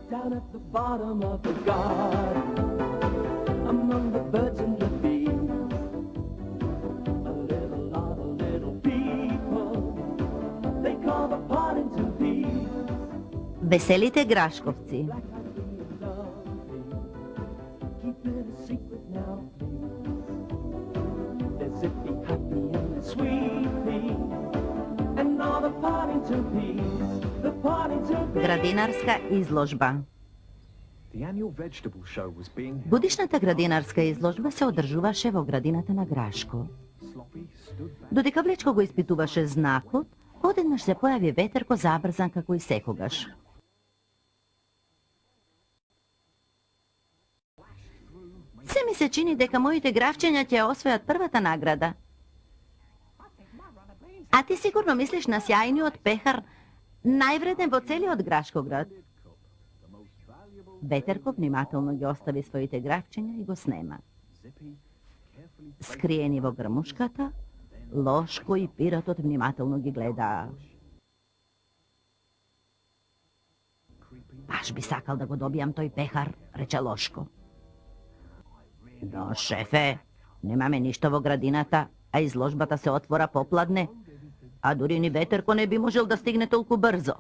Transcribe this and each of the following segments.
Down at the bottom of the garden, among the birds and the bees, a little lot of little people, they call the pot into peas. Veselite Graškovci. Keep it a secret now, please. They're zippy, happy, and they're sweetly, and all the pot into peas, the pot into peas. Gradinarska izložba. Годишната градинарска изложба се одржуваше во градината на Грашко. Додека Влечко го испитуваше знакот, одеднаш се појави ветерко забрзан како и секогаш. Се ми се чини дека моите гравчења ќе освојат првата награда. А ти сигурно мислиш на сјајниот пехар, највреден во целиот Грашкоград. Ветерко внимателно ги остави своите гравчења и го снема. Скриени во грмушката, Лошко и пиратот внимателно ги гледаа. Баш би сакал да го добијам тој пехар, рече Лошко. Но, шефе, немаме ништо во градината, а изложбата се отвора попладне, а дури ни Ветерко не би можел да стигне толку брзо.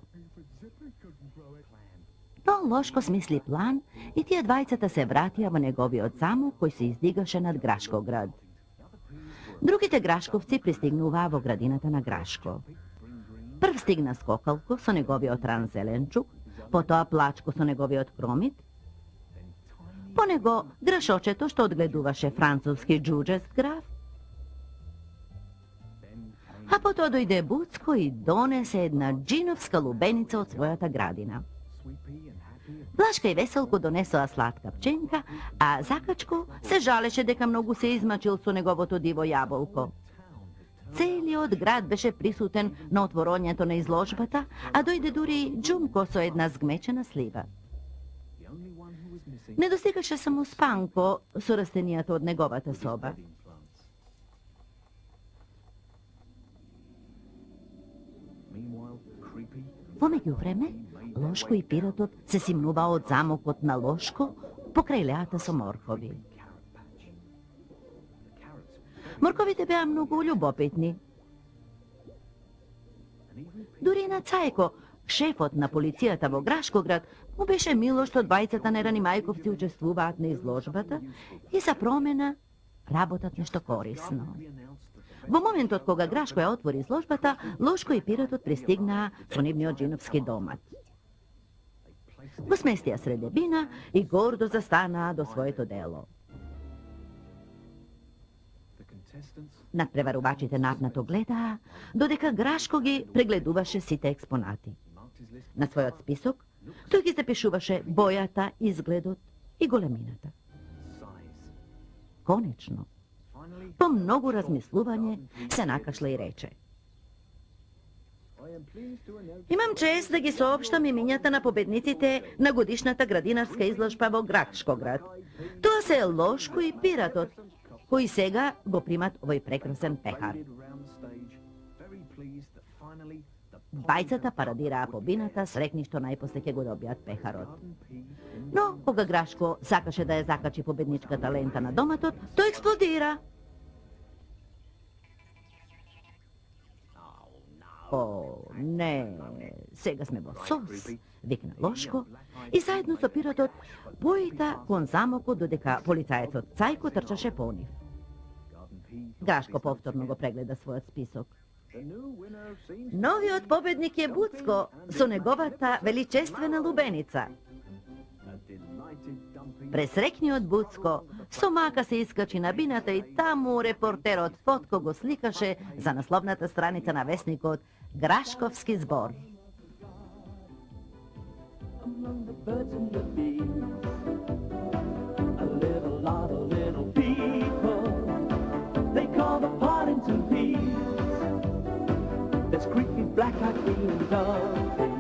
Но Лошко смисли план и тие двајцата се вратија во неговиот замок кој се издигаше над Грашкоград. Другите грашковци пристигнуваа во градината на Грашко. Прв стигна Скокалко со неговиот ран Зеленчук, потоа Плачко со неговиот Кромит, по него Грашочето што одгледуваше француски џуџест граф, а потоа дојде Буцко и донесе една джиновска лубеница од својата градина. Блашка и Веселко донесоа сладка пченка, а Закачко се жалеше дека многу се измачил со неговото диво јаболко. Целиот град беше присутен на отворањето на изложбата, а дојде дури Џумко со една згмечена слива. Не достигаше само Спанко со растенијата од неговата соба. Во меѓувреме, Лошко и пиратот се симнуваа од замокот на Лошко покрај леата со моркови. Морковите беа многу љубопитни. Дури на Цајко, шефот на полицијата во Грашкоград, му беше мило што двајцата нерани мајковци учествуваат на изложбата и за промена работат нешто корисно. Во моментот кога Грашко ја отвори изложбата, Лошко и пиратот пристигнаа со нивниот джиновски домат. Го сместија сред дебина и гордо застанаа до своето дело. Надпреварувачите напнато гледаа, додека Грашко ги прегледуваше сите експонати. На својот список тој ги запишуваше бојата, изгледот и големината. Конечно, по многу размислување се накашла и рече: имам чест да ги соопштам имињата на победниците на годишната градинарска изложба во Грашкоград. Тоа се Лошко и пиратот, кои сега го примат овој прекрасен пехар. Двајцата парадираа побината, срекни што најпосле ќе го добијат пехарот. Но, кога Грашко сакаше да ја закачи победничката лента на доматот, тој експлодира. О, не, сега сме во сос, викна Лошко, и заедно со пиратот поита кон замокот додека полицаецот Цајко трчаше по нив. Грашко повторно го прегледа својот список. Новиот победник е Буцко со неговата величествена лубеница. Пресрекниот Буцко со мака се искачи на бината и таму репортерот Фотко го сликаше за насловната страница на весникот Грашковски збор. There's creepy black-eyed green doves.